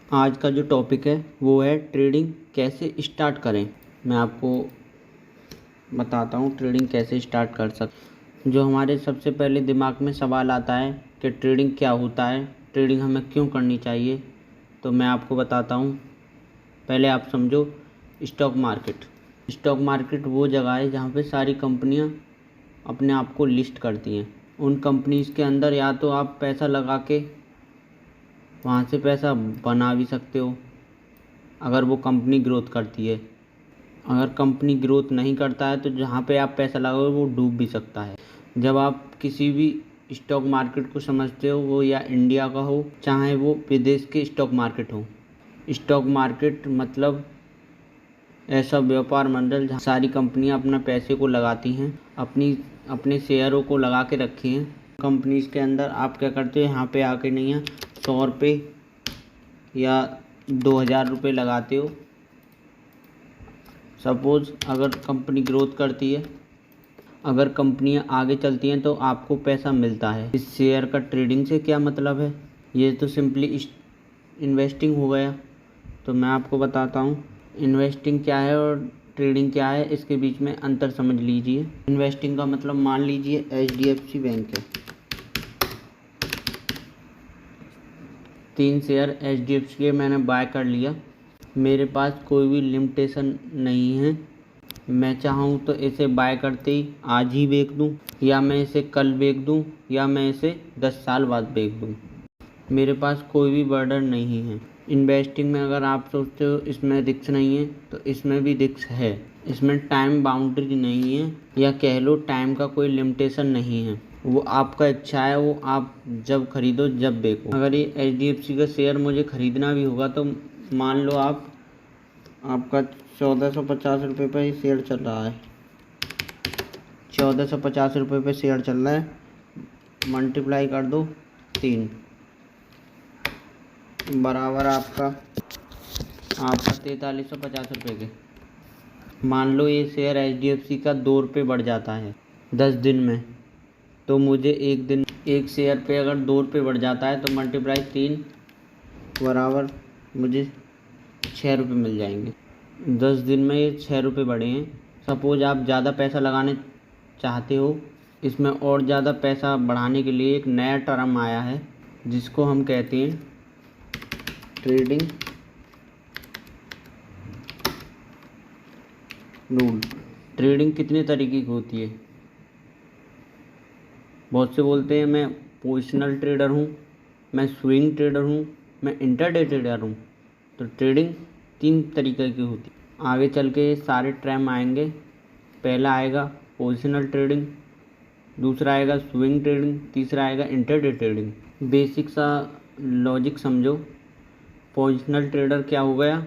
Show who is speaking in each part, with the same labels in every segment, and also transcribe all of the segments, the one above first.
Speaker 1: आज का जो टॉपिक है वो है ट्रेडिंग कैसे स्टार्ट करें। मैं आपको बताता हूँ ट्रेडिंग कैसे स्टार्ट कर सकते। जो हमारे सबसे पहले दिमाग में सवाल आता है कि ट्रेडिंग क्या होता है, ट्रेडिंग हमें क्यों करनी चाहिए, तो मैं आपको बताता हूँ। पहले आप समझो स्टॉक मार्केट। स्टॉक मार्केट वो जगह है जहाँ पे सारी कंपनियाँ अपने आप को लिस्ट करती हैं। उन कंपनीज़ के अंदर या तो आप पैसा लगा के वहाँ से पैसा बना भी सकते हो अगर वो कंपनी ग्रोथ करती है। अगर कंपनी ग्रोथ नहीं करता है तो जहाँ पे आप पैसा लगाओगे वो डूब भी सकता है। जब आप किसी भी स्टॉक मार्केट को समझते हो, वो या इंडिया का हो चाहे वो विदेश के स्टॉक मार्केट हो। स्टॉक मार्केट मतलब ऐसा व्यापार मंडल जहाँ सारी कंपनियां अपना पैसे को लगाती हैं, अपने शेयरों को लगा के रखी हैं। कंपनीज़ के अंदर आप क्या करते हो, यहाँ पे आके नहीं है 100 रुपये या 2000 रुपये लगाते हो। सपोज़ अगर कंपनी ग्रोथ करती है, अगर कंपनियां आगे चलती हैं तो आपको पैसा मिलता है। इस शेयर का ट्रेडिंग से क्या मतलब है, ये तो सिंपली इन्वेस्टिंग हो गया। तो मैं आपको बताता हूँ इन्वेस्टिंग क्या है और ट्रेडिंग क्या है, इसके बीच में अंतर समझ लीजिए। इन्वेस्टिंग का मतलब मान लीजिए HDFC बैंक है, 3 शेयर HDFC के मैंने बाय कर लिया। मेरे पास कोई भी लिमिटेशन नहीं है, मैं चाहूँ तो इसे बाय करते ही आज ही बेच दूँ, या मैं इसे कल बेच दूँ, या मैं इसे 10 साल बाद बेच दूँ। मेरे पास कोई भी बर्डन नहीं है। इन्वेस्टिंग में अगर आप सोचते हो इसमें रिस्क नहीं है, तो इसमें भी रिस्क है। इसमें टाइम बाउंड्री नहीं है, या कह लो टाइम का कोई लिमिटेशन नहीं है। वो आपका इच्छा है, वो आप जब खरीदो जब बेचो। अगर ये HDFC का शेयर मुझे खरीदना भी होगा तो मान लो आपका 1450 रुपये पर शेयर चल रहा है, 1450 रुपये पर शेयर चल रहा है, मल्टीप्लाई कर दो 3 बराबर आपका 4350 रुपये के। मान लो ये शेयर HDFC का 2 रुपये बढ़ जाता है 10 दिन में, तो मुझे एक शेयर पे अगर 2 रुपये बढ़ जाता है तो मल्टीप्लाई 3 बराबर मुझे 6 रुपये मिल जाएंगे। 10 दिन में ये 6 रुपये बढ़े हैं। सपोज आप ज़्यादा पैसा लगाने चाहते हो, इसमें और ज़्यादा पैसा बढ़ाने के लिए एक नया टर्म आया है जिसको हम कहते हैं ट्रेडिंग रूल। ट्रेडिंग कितने तरीके की होती है, बहुत से बोलते हैं मैं पोजिशनल ट्रेडर हूँ, मैं स्विंग ट्रेडर हूँ, मैं इंटरडे ट्रेडर हूँ। तो ट्रेडिंग 3 तरीके की होती है। आगे चल के सारे टर्म आएंगे। पहला आएगा पोजिशनल ट्रेडिंग, दूसरा आएगा स्विंग ट्रेडिंग, तीसरा आएगा इंटरडे ट्रेडिंग। बेसिक सा लॉजिक समझो। पोजिशनल ट्रेडर क्या हो गया,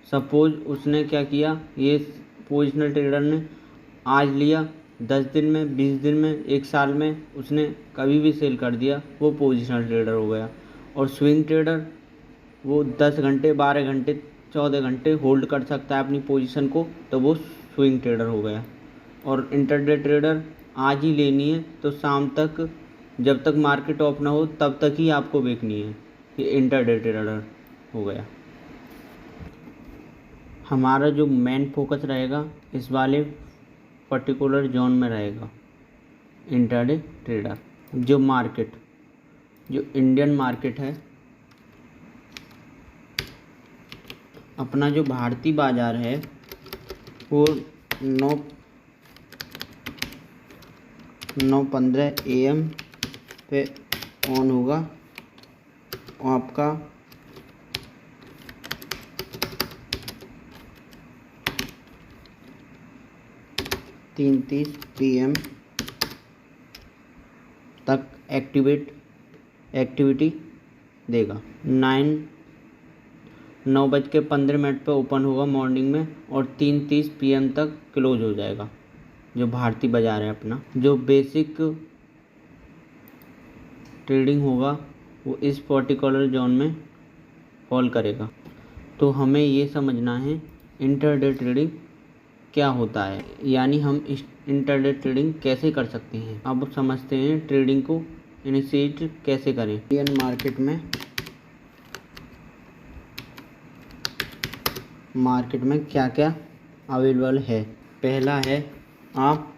Speaker 1: सपोज उसने क्या किया, ये पोजिशनल ट्रेडर ने आज लिया, 10 दिन में, 20 दिन में, 1 साल में उसने कभी भी सेल कर दिया, वो पोजिशनल ट्रेडर हो गया। और स्विंग ट्रेडर वो 10 घंटे, 12 घंटे, 14 घंटे होल्ड कर सकता है अपनी पोजीशन को, तो वो स्विंग ट्रेडर हो गया। और इंटरडे ट्रेडर आज ही लेनी है तो शाम तक, जब तक मार्केट ऑफ ना हो तब तक ही आपको बेचनी है, ये इंटरडे ट्रेडर हो गया। हमारा जो मेन फोकस रहेगा इस वाले पर्टिकुलर जोन में रहेगा, इंटरडे ट्रेडर। जो इंडियन मार्केट है, अपना जो भारतीय बाज़ार है वो 9:15 AM पे ऑन होगा, और आपका 3:30 PM तक एक्टिविटी देगा। 9:15 पे ओपन होगा मॉर्निंग में, और 3:30 PM तक क्लोज हो जाएगा। जो भारतीय बाज़ार है अपना, जो बेसिक ट्रेडिंग होगा वो इस पर्टिकुलर जोन में फॉल करेगा। तो हमें ये समझना है इंटरडे ट्रेडिंग क्या होता है, यानी हम इस इंटरडे ट्रेडिंग कैसे कर सकते हैं। अब समझते हैं ट्रेडिंग को इनिशिएट कैसे करें। इंडियन मार्केट में मार्केट में क्या क्या अवेलेबल है। पहला है आप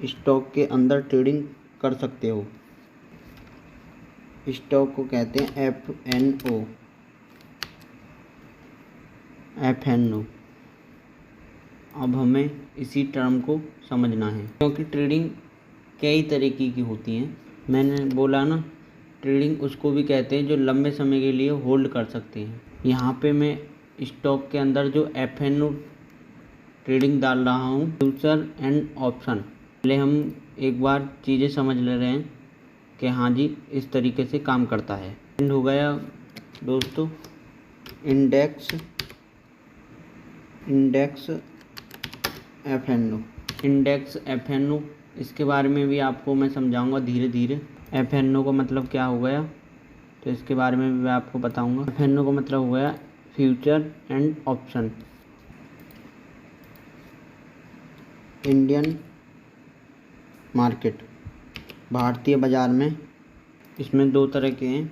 Speaker 1: स्टॉक के अंदर ट्रेडिंग कर सकते हो। स्टॉक को कहते हैं एफ एन ओ। अब हमें इसी टर्म को समझना है, क्योंकि ट्रेडिंग कई तरीके की होती हैं। मैंने बोला ना, ट्रेडिंग उसको भी कहते हैं जो लंबे समय के लिए होल्ड कर सकते हैं। यहाँ पे मैं स्टॉक के अंदर जो एफ-एन-ओ ट्रेडिंग डाल रहा हूँ, फ्यूचर एंड ऑप्शन। पहले हम एक बार चीज़ें समझ ले रहे हैं कि हाँ जी इस तरीके से काम करता है। एंड हो गया दोस्तों इंडेक्स एफ-एन-ओ। इसके बारे में भी आपको मैं समझाऊंगा धीरे धीरे। एफ-एन-ओ का मतलब क्या हो गया, तो इसके बारे में भी मैं आपको बताऊंगा। एफ-एन-ओ का मतलब हो गया future and option. Indian market, भारतीय बाज़ार में इसमें दो तरह के हैं,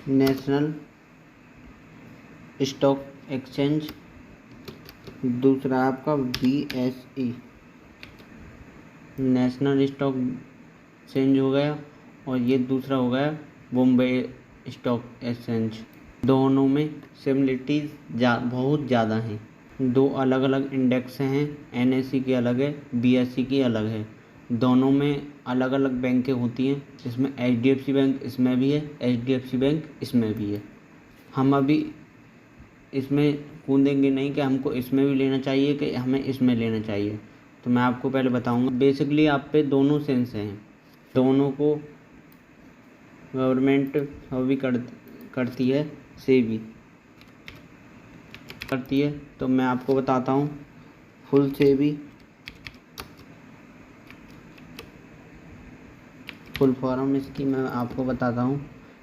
Speaker 1: नेशनल स्टॉक एक्सचेंज, दूसरा आपका BSE नेशनल स्टॉक एक्सचेंज हो गया, और ये दूसरा हो गया बॉम्बे स्टॉक एक्सचेंज। दोनों में सिमिलरिटीज़ बहुत ज़्यादा हैं। दो अलग अलग इंडेक्स हैं, NSE की अलग है, BSE की अलग है। दोनों में अलग अलग बैंकें होती हैं। इसमें HDFC बैंक इसमें भी है, HDFC बैंक इसमें भी है। हम अभी इसमें कूदेंगे नहीं कि हमको इसमें भी लेना चाहिए कि हमें इसमें लेना चाहिए। तो मैं आपको पहले बताऊंगा। बेसिकली आप पे दोनों सेंस हैं, दोनों को गवर्नमेंट भी करती है, सेबी करती है। तो मैं आपको बताता हूँ फुल सेबी, फुल फॉर्म इसकी मैं आपको बताता हूँ।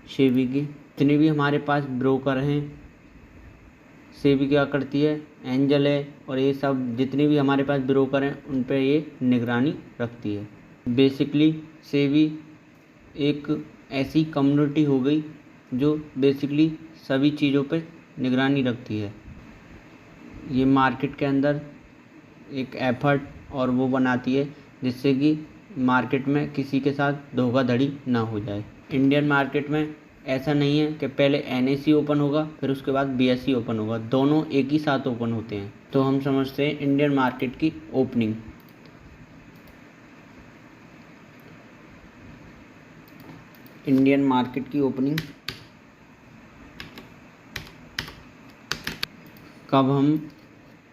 Speaker 1: सेबी की जितने भी हमारे पास ब्रोकर हैं, सेबी क्या करती है, एंजल है और ये सब जितने भी हमारे पास ब्रोकर हैं उन पे ये निगरानी रखती है। बेसिकली सेबी एक ऐसी कम्युनिटी हो गई जो बेसिकली सभी चीज़ों पे निगरानी रखती है। ये मार्केट के अंदर एक एफर्ट और वो बनाती है जिससे कि मार्केट में किसी के साथ धोखाधड़ी ना हो जाए। इंडियन मार्केट में ऐसा नहीं है कि पहले NSE ओपन होगा फिर उसके बाद BSE ओपन होगा, दोनों एक ही साथ ओपन होते हैं। तो हम समझते हैं इंडियन मार्केट की ओपनिंग। इंडियन मार्केट की ओपनिंग कब हम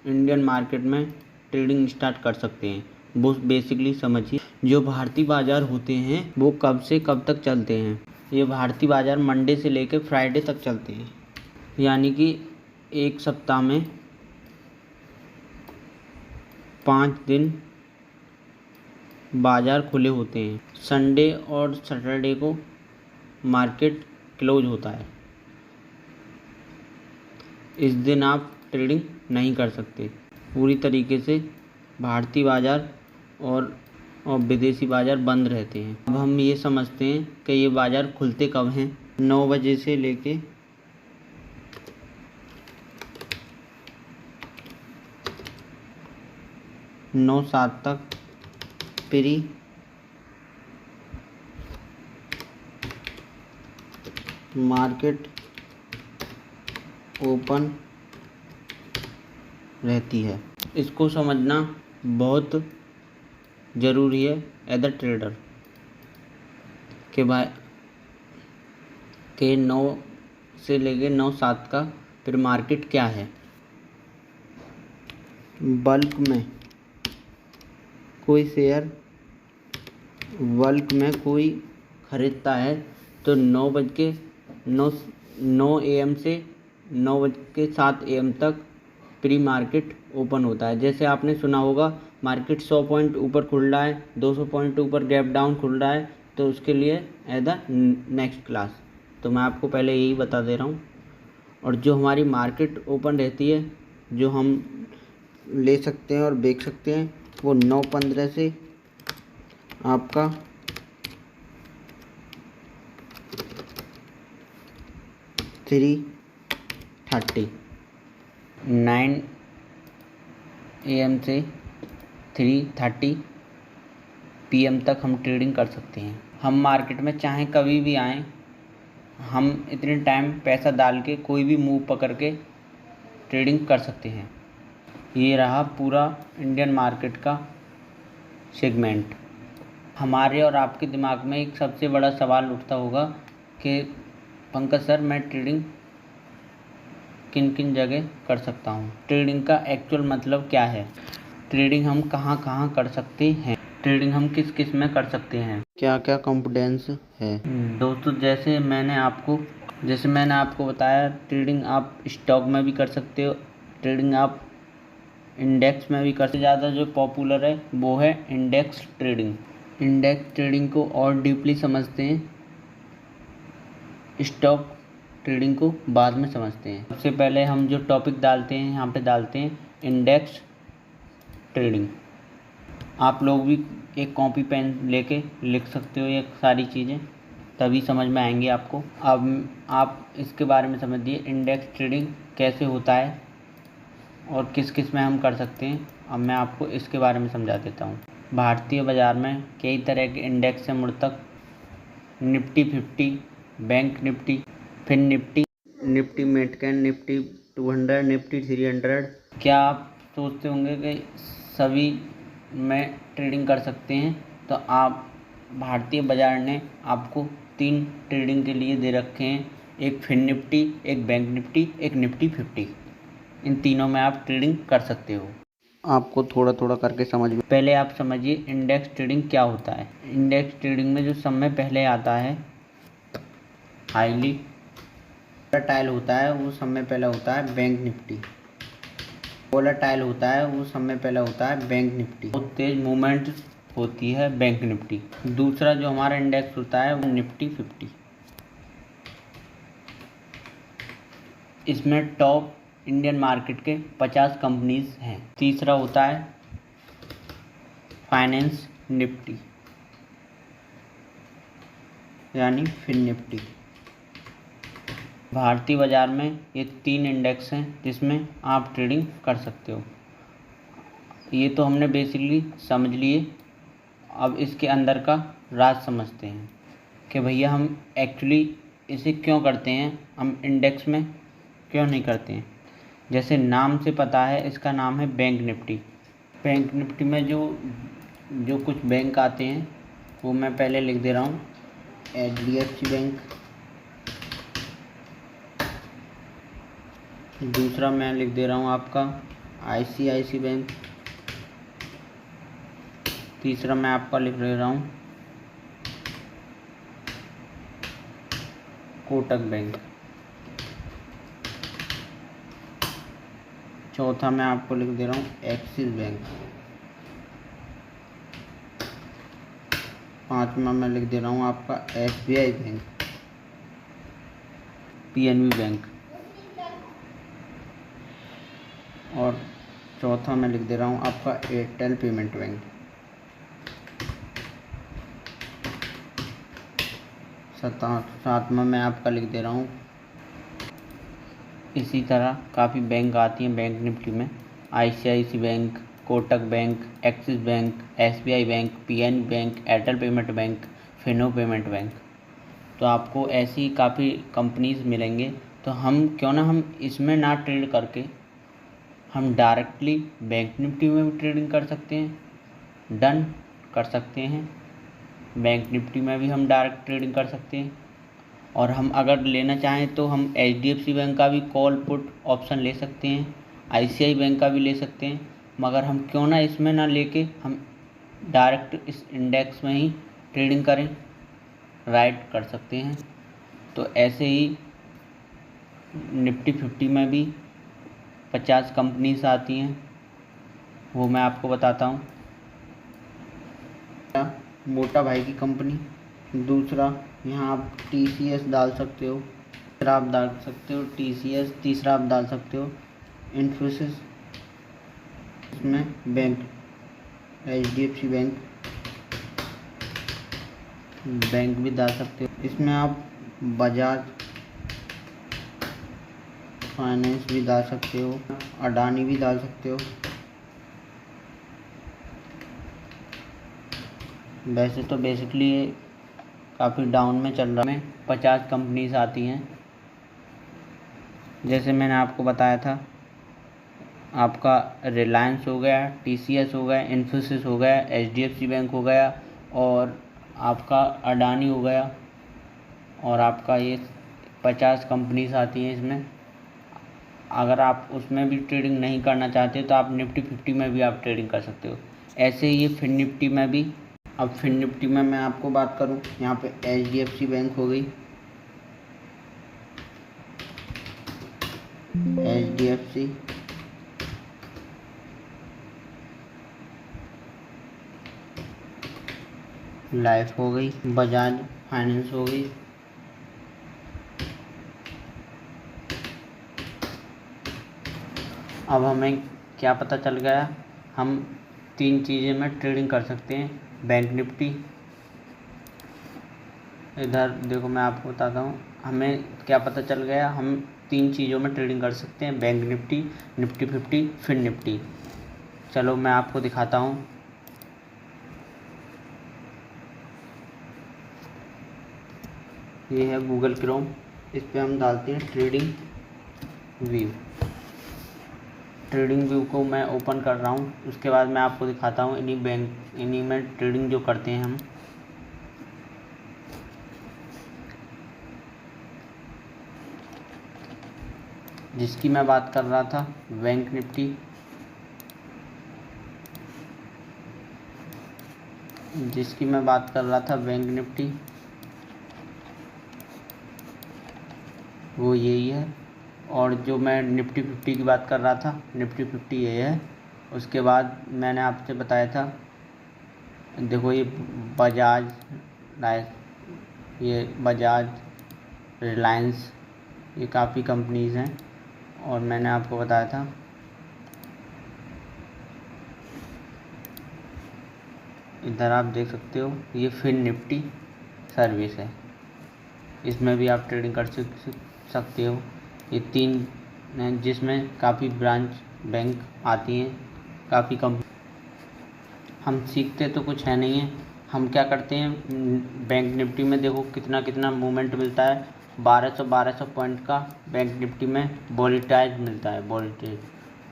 Speaker 1: इंडियन मार्केट में ट्रेडिंग स्टार्ट कर सकते हैं, वो बेसिकली समझिए। जो भारतीय बाज़ार होते हैं वो कब से कब तक चलते हैं। ये भारतीय बाज़ार मंडे से लेकर फ्राइडे तक चलते हैं, यानी कि एक सप्ताह में 5 दिन बाज़ार खुले होते हैं। संडे और सैटरडे को मार्केट क्लोज होता है। इस दिन आप ट्रेडिंग नहीं कर सकते। पूरी तरीके से भारतीय बाज़ार और विदेशी बाज़ार बंद रहते हैं। अब हम ये समझते हैं कि ये बाज़ार खुलते कब हैं। 9 बजे से लेके 9:07 तक प्री मार्केट ओपन रहती है। इसको समझना बहुत ज़रूरी है एज अ ट्रेडर के 9 से लेके 9:07 का फिर मार्केट क्या है। बल्क में कोई शेयर कोई ख़रीदता है तो 9 AM से 9:07 AM तक प्री मार्केट ओपन होता है। जैसे आपने सुना होगा मार्केट 100 पॉइंट ऊपर खुल रहा है, 200 पॉइंट ऊपर गैप डाउन खुल रहा है, तो उसके लिए एज अ नेक्स्ट क्लास। तो मैं आपको पहले यही बता दे रहा हूँ। और जो हमारी मार्केट ओपन रहती है, जो हम ले सकते हैं और बेच सकते हैं, वो 9:15 से आपका 3:30 9 AM से 3:30 PM तक हम ट्रेडिंग कर सकते हैं। हम मार्केट में चाहे कभी भी आएँ, हम इतने टाइम पैसा डाल के कोई भी मूव पकड़ के ट्रेडिंग कर सकते हैं। ये रहा पूरा इंडियन मार्केट का सेगमेंट। हमारे और आपके दिमाग में एक सबसे बड़ा सवाल उठता होगा कि पंकज सर, मैं ट्रेडिंग किन किन जगह कर सकता हूँ, ट्रेडिंग का एक्चुअल मतलब क्या है, ट्रेडिंग हम कहाँ कहाँ कर सकते हैं, ट्रेडिंग हम किस किस में कर सकते हैं, क्या क्या कॉम्पिटेंस है। दोस्तों, जैसे मैंने आपको बताया, ट्रेडिंग आप स्टॉक में भी कर सकते हो, ट्रेडिंग आप इंडेक्स में भी करते। ज़्यादा जो पॉपुलर है वो है इंडेक्स ट्रेडिंग। इंडेक्स ट्रेडिंग को और डीपली समझते हैं, स्टॉक ट्रेडिंग को बाद में समझते हैं। सबसे पहले हम जो टॉपिक डालते हैं, यहाँ पे डालते हैं इंडेक्स ट्रेडिंग। आप लोग भी एक कॉपी पेन लेके लिख सकते हो ये सारी चीज़ें, तभी समझ में आएंगी आपको। अब आप इसके बारे में समझिए, इंडेक्स ट्रेडिंग कैसे होता है और किस किस में हम कर सकते हैं। अब मैं आपको इसके बारे में समझा देता हूँ। भारतीय बाज़ार में कई तरह के इंडेक्स हैं मुड़ तक, निफ्टी 50, बैंक निफ्टी, फिर निफ्टी मिडकैप, निफ्टी 200, निफ्टी 300। क्या आप सोचते होंगे कि सभी में ट्रेडिंग कर सकते हैं? तो आप भारतीय बाज़ार ने आपको 3 ट्रेडिंग के लिए दे रखे हैं, एक फिन निफ्टी, एक बैंक निफ्टी, एक निफ्टी 50। इन तीनों में आप ट्रेडिंग कर सकते हो। आपको थोड़ा थोड़ा करके समझ में, पहले आप समझिए इंडेक्स ट्रेडिंग क्या होता है। इंडेक्स ट्रेडिंग में जो समय पहले आता है, हाईली वोलेटाइल होता है, वो समय पहले होता है बैंक निफ्टी। वोलेटाइल होता है, वो समय पहले होता है बैंक निफ्टी। बहुत तेज मूवमेंट होती है बैंक निफ्टी। दूसरा जो हमारा इंडेक्स होता है वो निफ्टी 50। इसमें टॉप इंडियन मार्केट के 50 कंपनीज हैं। तीसरा होता है फाइनेंस निफ्टी, यानी फिन निफ्टी। भारतीय बाज़ार में ये 3 इंडेक्स हैं जिसमें आप ट्रेडिंग कर सकते हो। ये तो हमने बेसिकली समझ लिए। अब इसके अंदर का राज समझते हैं कि भैया हम एक्चुअली इसे क्यों करते हैं, हम इंडेक्स में क्यों नहीं करते हैं। जैसे नाम से पता है, इसका नाम है बैंक निफ्टी। बैंक निफ्टी में जो कुछ बैंक आते हैं वो मैं पहले लिख दे रहा हूँ। HDFC बैंक, दूसरा मैं लिख दे रहा हूँ आपका ICICI बैंक, तीसरा मैं आपका लिख दे रहा हूँ कोटक बैंक, चौथा मैं आपको लिख दे रहा हूँ एक्सिस बैंक, पांचवा मैं लिख दे रहा हूँ आपका SBI बैंक, PNB बैंक, और चौथा मैं लिख दे रहा हूँ आपका एयरटेल पेमेंट बैंक। सातवां मैं आपका लिख दे रहा हूँ। इसी तरह काफ़ी बैंक आती हैं बैंक निफ्टी में, ICICI bank, Kotak bank, axis bank, SBI bank, PNB bank, Airtel payment bank, Fino payment bank. तो आपको ऐसी काफ़ी कंपनीज मिलेंगे। तो हम क्यों ना हम इसमें ना ट्रेड करके हम डायरेक्टली बैंक निफ्टी में भी ट्रेडिंग कर सकते हैं, डन कर सकते हैं। बैंक निफ्टी में भी हम डायरेक्ट ट्रेडिंग कर सकते हैं, और हम अगर लेना चाहें तो हम HDFC बैंक का भी कॉल पुट ऑप्शन ले सकते हैं, ICICI बैंक का भी ले सकते हैं। मगर हम क्यों ना इसमें ना लेके हम डायरेक्ट इस इंडेक्स में ही ट्रेडिंग करें, राइट कर सकते हैं। तो ऐसे ही निफ्टी 50 में भी 50 कंपनीज आती हैं, वो मैं आपको बताता हूँ। मोटा भाई की कंपनी, दूसरा यहाँ आप TCS डाल सकते हो, तीसरा आप डाल सकते हो TCS, तीसरा आप डाल सकते हो इन्फोसिस, इसमें बैंक HDFC बैंक भी डाल सकते हो। इसमें आप बजाज फाइनेंस भी डाल सकते हो, अडानी भी डाल सकते हो। वैसे तो बेसिकली काफ़ी डाउन में चल रहा है। 50 कंपनीज आती हैं, जैसे मैंने आपको बताया था। आपका रिलायंस हो गया, TCS हो गया, इन्फोसिस हो गया, HDFC बैंक हो गया, और आपका अडानी हो गया, और आपका ये 50 कंपनीज आती हैं इसमें। अगर आप उसमें भी ट्रेडिंग नहीं करना चाहते तो आप निफ्टी 50 में भी आप ट्रेडिंग कर सकते हो। ऐसे ही ये फिन निफ्टी में भी। अब फिन निफ्टी में मैं आपको बात करूं, यहाँ पे HDFC बैंक हो गई, HDFC, लाइफ हो गई, बजाज फाइनेंस हो गई। अब हमें क्या पता चल गया, हम 3 चीज़ें में ट्रेडिंग कर सकते हैं। बैंक निफ्टी, इधर देखो मैं आपको बताता हूँ हमें क्या पता चल गया, हम 3 चीज़ों में ट्रेडिंग कर सकते हैं, Bank Nifty, Nifty 50, Fin Nifty. चलो मैं आपको दिखाता हूँ। ये है गूगल क्रोम, इस पर हम डालते हैं ट्रेडिंग व्यू। ट्रेडिंग व्यू को मैं ओपन कर रहा हूँ। उसके बाद मैं आपको दिखाता हूँ इन्हीं में ट्रेडिंग जो करते हैं हम। जिसकी मैं बात कर रहा था, बैंक निफ्टी, जिसकी मैं बात कर रहा था बैंक निफ्टी, वो यही है। और जो मैं निफ्टी 50 की बात कर रहा था, निफ्टी 50 ये है। उसके बाद मैंने आपसे बताया था, देखो ये बजाज, ये बजाज, रिलायंस, ये काफ़ी कंपनीज़ हैं। और मैंने आपको बताया था इधर आप देख सकते हो, ये फिन निफ्टी सर्विस है, इसमें भी आप ट्रेडिंग कर सकते हो। ये 3 हैं जिसमें काफ़ी ब्रांच बैंक आती हैं, काफ़ी कंपनी। हम सीखते तो कुछ है नहीं है, हम क्या करते हैं, बैंक निफ्टी में देखो कितना कितना मूवमेंट मिलता है। 1200 पॉइंट का बैंक निफ्टी में वोलेटाइल मिलता है। वोलेटाइल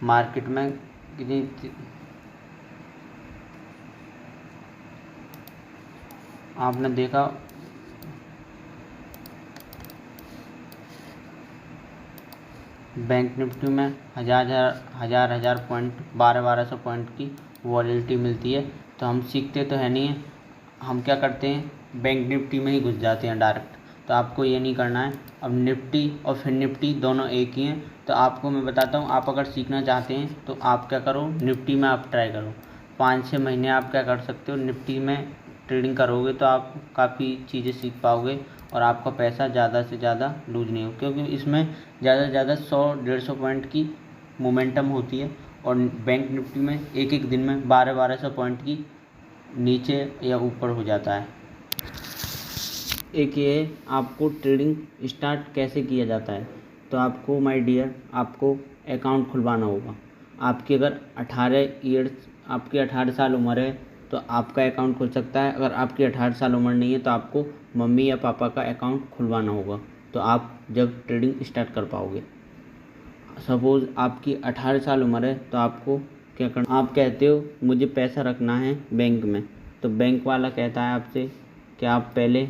Speaker 1: मार्केट में कितनी, आपने देखा बैंक निफ्टी में हज़ार पॉइंट, 1200 पॉइंट की वॉलेटिलिटी मिलती है। तो हम सीखते तो है नहीं है, हम क्या करते हैं, बैंक निफ्टी में ही घुस जाते हैं डायरेक्ट। तो आपको ये नहीं करना है। अब निफ्टी और फिन निफ्टी दोनों एक ही हैं। तो आपको मैं बताता हूँ, आप अगर सीखना चाहते हैं तो आप क्या करो, निफ्टी में आप ट्राई करो। 5-6 महीने आप क्या कर सकते हो, निफ्टी में ट्रेडिंग करोगे तो आप काफ़ी चीज़ें सीख पाओगे, और आपका पैसा ज़्यादा से ज़्यादा लूज नहीं हो, क्योंकि इसमें ज़्यादा से ज़्यादा 100-150 पॉइंट की मोमेंटम होती है। और बैंक निफ्टी में एक एक दिन में 1200 पॉइंट की नीचे या ऊपर हो जाता है। एक ये आपको ट्रेडिंग स्टार्ट कैसे किया जाता है। तो आपको माय डियर, आपको अकाउंट खुलवाना होगा। आपकी अगर 18 साल उम्र है तो आपका अकाउंट खुल सकता है। अगर आपकी 18 साल उम्र नहीं है तो आपको मम्मी या पापा का अकाउंट खुलवाना होगा, तो आप जब ट्रेडिंग स्टार्ट कर पाओगे। सपोज़ आपकी 18 साल उम्र है तो आपको क्या करना, आप कहते हो मुझे पैसा रखना है बैंक में, तो बैंक वाला कहता है आपसे कि आप पहले,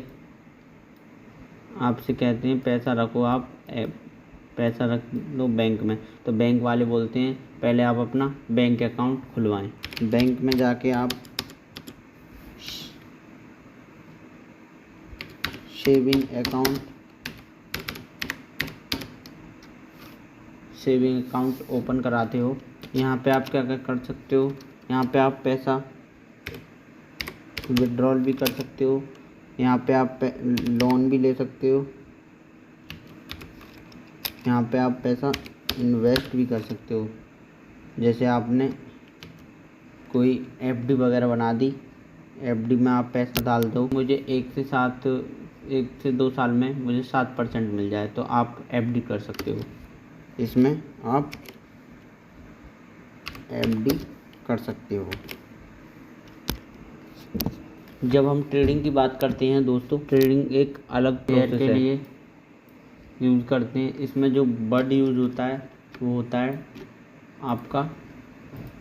Speaker 1: आपसे कहते हैं पैसा रखो, आप पैसा रख लो बैंक में। तो बैंक वाले बोलते हैं पहले आप अपना बैंक अकाउंट खुलवाएं। बैंक में जाके आप सेविंग अकाउंट ओपन कराते हो। यहाँ पे आप क्या क्या कर सकते हो, यहाँ पे आप पैसा विड्रॉल भी कर सकते हो, यहाँ पे आप लोन भी ले सकते हो, यहाँ पे आप पैसा इन्वेस्ट भी कर सकते हो। जैसे आपने कोई FD वगैरह बना दी, FD में आप पैसा डाल दो, मुझे 1 से 2 साल में मुझे 7% मिल जाए, तो आप FD कर सकते हो। इसमें आप एफडी कर सकते हो। जब हम ट्रेडिंग की बात करते हैं दोस्तों, ट्रेडिंग एक अलग प्रोसेस के लिए यूज़ करते हैं। इसमें जो वर्ड यूज़ होता है वो होता है आपका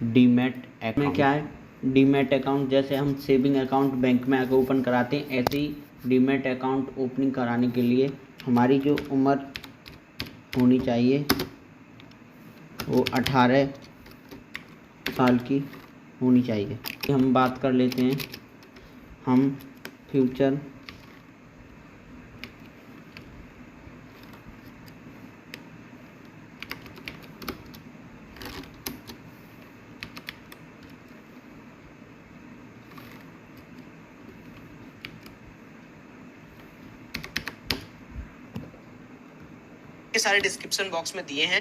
Speaker 1: डीमैट अकाउंट। में क्या है डीमैट अकाउंट? जैसे हम सेविंग अकाउंट बैंक में आकर ओपन कराते हैं, ऐसे ही डीमैट अकाउंट ओपनिंग कराने के लिए हमारी जो उम्र होनी चाहिए वो 18 साल की होनी चाहिए। हम बात कर लेते हैं हम फ्यूचर
Speaker 2: ये सारे डिस्क्रिप्शन बॉक्स में दिए हैं।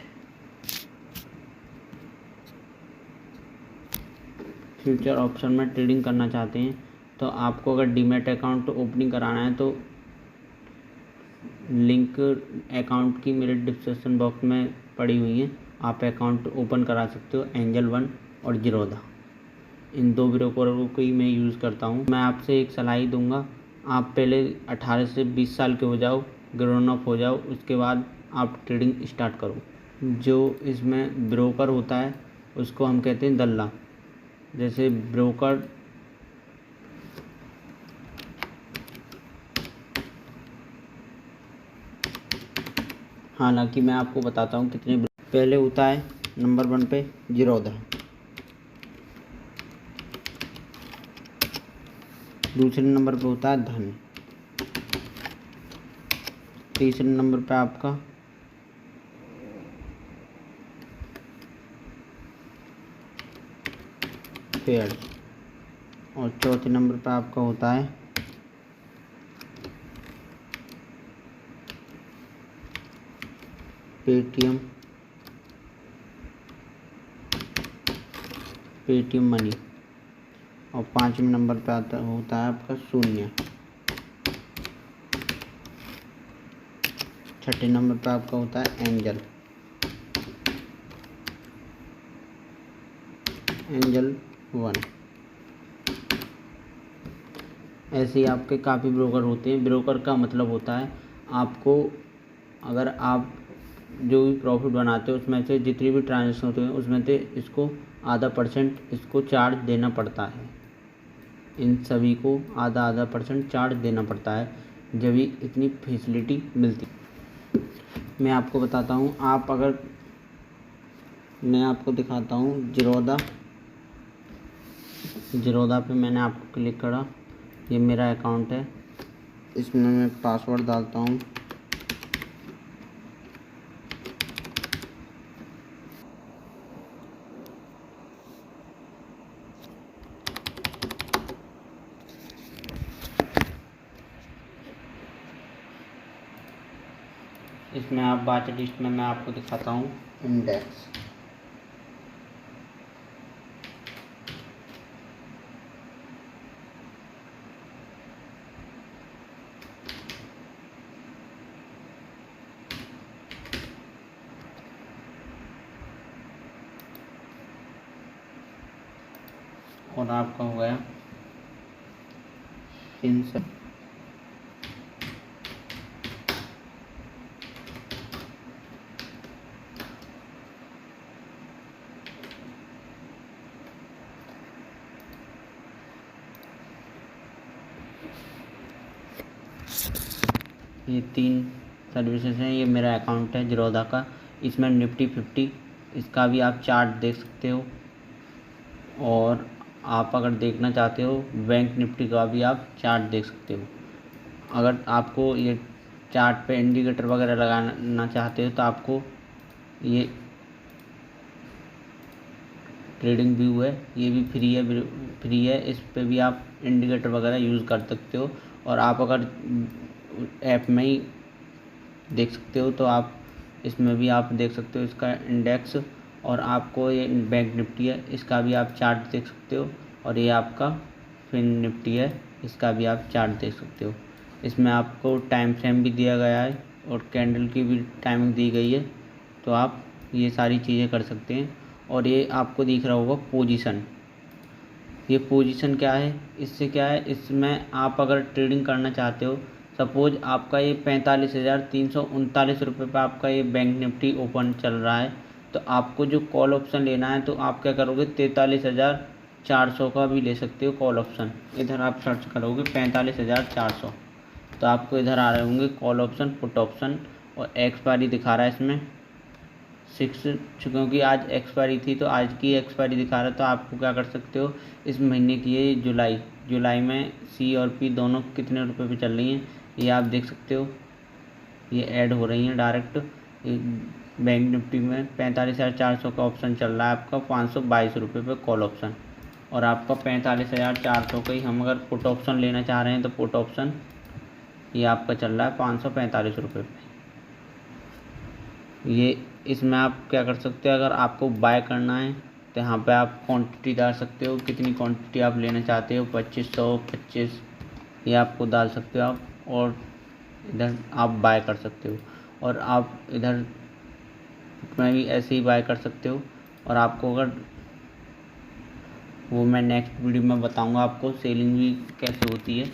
Speaker 1: फ्यूचर ऑप्शन में ट्रेडिंग करना चाहते हैं तो आपको अगर डीमैट अकाउंट ओपनिंग कराना है तो लिंक अकाउंट की मेरे डिस्क्रिप्शन बॉक्स में पड़ी हुई है। आप अकाउंट ओपन करा सकते हो। एंजल वन और जीरोधा, इन दो ब्रोकरों को ही मैं यूज़ करता हूँ। मैं आपसे एक सलाह दूंगा, आप पहले 18 से 20 साल के हो जाओ, ग्रोन अप हो जाओ, उसके बाद आप ट्रेडिंग स्टार्ट करो। जो इसमें ब्रोकर होता है उसको हम कहते हैं दल्ला। जैसे ब्रोकर हालांकि मैं आपको बताता हूँ कितने। पहले होता है नंबर 1 पे जीरोधा, दूसरे नंबर पे होता है धन, तीसरे नंबर पे आपका फेयर और चौथे नंबर पे आपका होता है पेटीएम मनी और 5वें नंबर पे होता है आपका शून्य। 6ठे नंबर पे आपका होता है एंजल वन। ऐसे ही आपके काफ़ी ब्रोकर होते हैं। ब्रोकर का मतलब होता है आपको, अगर आप जो भी प्रॉफिट बनाते हो उसमें से जितनी भी ट्रांजेक्शन होते हैं उसमें से इसको आधा % इसको चार्ज देना पड़ता है। इन सभी को आधा % चार्ज देना पड़ता है, जब भी इतनी फैसिलिटी मिलती। मैं आपको बताता हूँ, मैं आपको दिखाता हूँ जीरोधा पे मैंने आपको क्लिक करा। ये मेरा अकाउंट है, इसमें मैं पासवर्ड डालता हूँ। इसमें आप वाच लिस्ट में मैं आपको दिखाता हूँ इंडेक्स। और आपका हो गया फिनसर्व। ये 3 सर्विसेज हैं। ये मेरा अकाउंट है जीरोधा का। इसमें निफ्टी 50 इसका भी आप चार्ट देख सकते हो, और आप अगर देखना चाहते हो बैंक निफ्टी का भी आप चार्ट देख सकते हो। अगर आपको ये चार्ट पे इंडिकेटर वगैरह लगाना चाहते हो तो आपको ये ट्रेडिंग व्यू है, ये भी फ्री है। इस पे भी आप इंडिकेटर वगैरह यूज़ कर सकते हो, और आप अगर ऐप में ही देख सकते हो तो आप इसमें भी आप देख सकते हो इसका इंडेक्स। और आपको ये बैंक निफ्टी है, इसका भी आप चार्ट देख सकते हो, और ये आपका फिन निफ्टी है, इसका भी आप चार्ट देख सकते हो। इसमें आपको टाइम फ्रेम भी दिया गया है और कैंडल की भी टाइमिंग दी गई है। तो आप ये सारी चीज़ें कर सकते हैं। और ये आपको दिख रहा होगा पोजीशन, ये पोजीशन क्या है, इससे क्या है, इसमें आप अगर ट्रेडिंग करना चाहते हो, सपोज आपका ये 45,339 रुपये पर आपका ये बैंक निफ्टी ओपन चल रहा है, तो आपको जो कॉल ऑप्शन लेना है तो आप क्या करोगे, 43,400 का भी ले सकते हो कॉल ऑप्शन। इधर आप सर्च करोगे 45,400, तो आपको इधर आ रहे होंगे कॉल ऑप्शन, पुट ऑप्शन, और एक्सपायरी दिखा रहा है इसमें 6, क्योंकि आज एक्सपायरी थी तो आज की एक्सपायरी दिखा रहा है। तो आपको क्या कर सकते हो, इस महीने की है जुलाई में सी और पी दोनों कितने रुपए पे चल रही हैं ये आप देख सकते हो, ये ऐड हो रही हैं डायरेक्ट। बैंक निफ्टी में 45,400 का ऑप्शन चल रहा है आपका 522 रुपये पे कॉल ऑप्शन, और आपका 45,400 का ही हम अगर पुट ऑप्शन लेना चाह रहे हैं तो पुट ऑप्शन ये आपका चल रहा है 545 रुपये पे। ये इसमें आप क्या कर सकते हो, अगर आपको बाय करना है तो यहाँ पे आप क्वांटिटी डाल सकते हो, कितनी क्वांटिटी आप लेना चाहते हो, 2500, 25, ये आपको डाल सकते हो आप, और इधर आप बाय कर सकते हो। और आप इधर में भी ऐसे ही बाय कर सकते हो। और आपको अगर वो मैं नेक्स्ट वीडियो में बताऊंगा आपको सेलिंग भी कैसे होती है,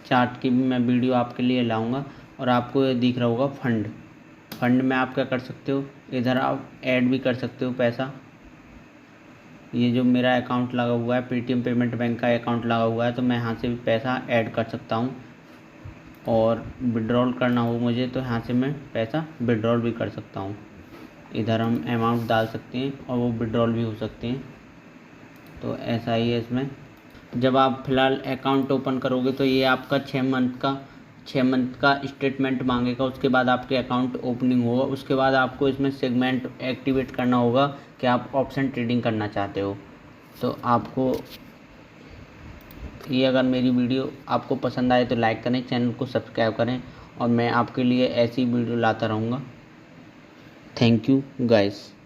Speaker 1: चार्ट की भी मैं वीडियो आपके लिए लाऊंगा। और आपको ये दिख रहा होगा फंड में आप क्या कर सकते हो, इधर आप ऐड भी कर सकते हो पैसा। ये जो मेरा अकाउंट लगा हुआ है, पेटीएम पेमेंट बैंक का अकाउंट लगा हुआ है, तो मैं यहाँ से भी पैसा ऐड कर सकता हूँ। और विड्रॉल करना हो मुझे तो यहाँ से मैं पैसा विड्रॉल भी कर सकता हूँ। इधर हम अमाउंट डाल सकते हैं और वो विड्रॉल भी हो सकते हैं। तो ऐसा ही है इसमें। जब आप फ़िलहाल अकाउंट ओपन करोगे तो ये आपका 6 मंथ का स्टेटमेंट मांगेगा, उसके बाद आपके अकाउंट ओपनिंग होगा। उसके बाद आपको इसमें सेगमेंट एक्टिवेट करना होगा कि आप ऑप्शन ट्रेडिंग करना चाहते हो। तो आपको ये अगर मेरी वीडियो आपको पसंद आए तो लाइक करें, चैनल को सब्सक्राइब करें, और मैं आपके लिए ऐसी वीडियो लाता रहूँगा। Thank you guys.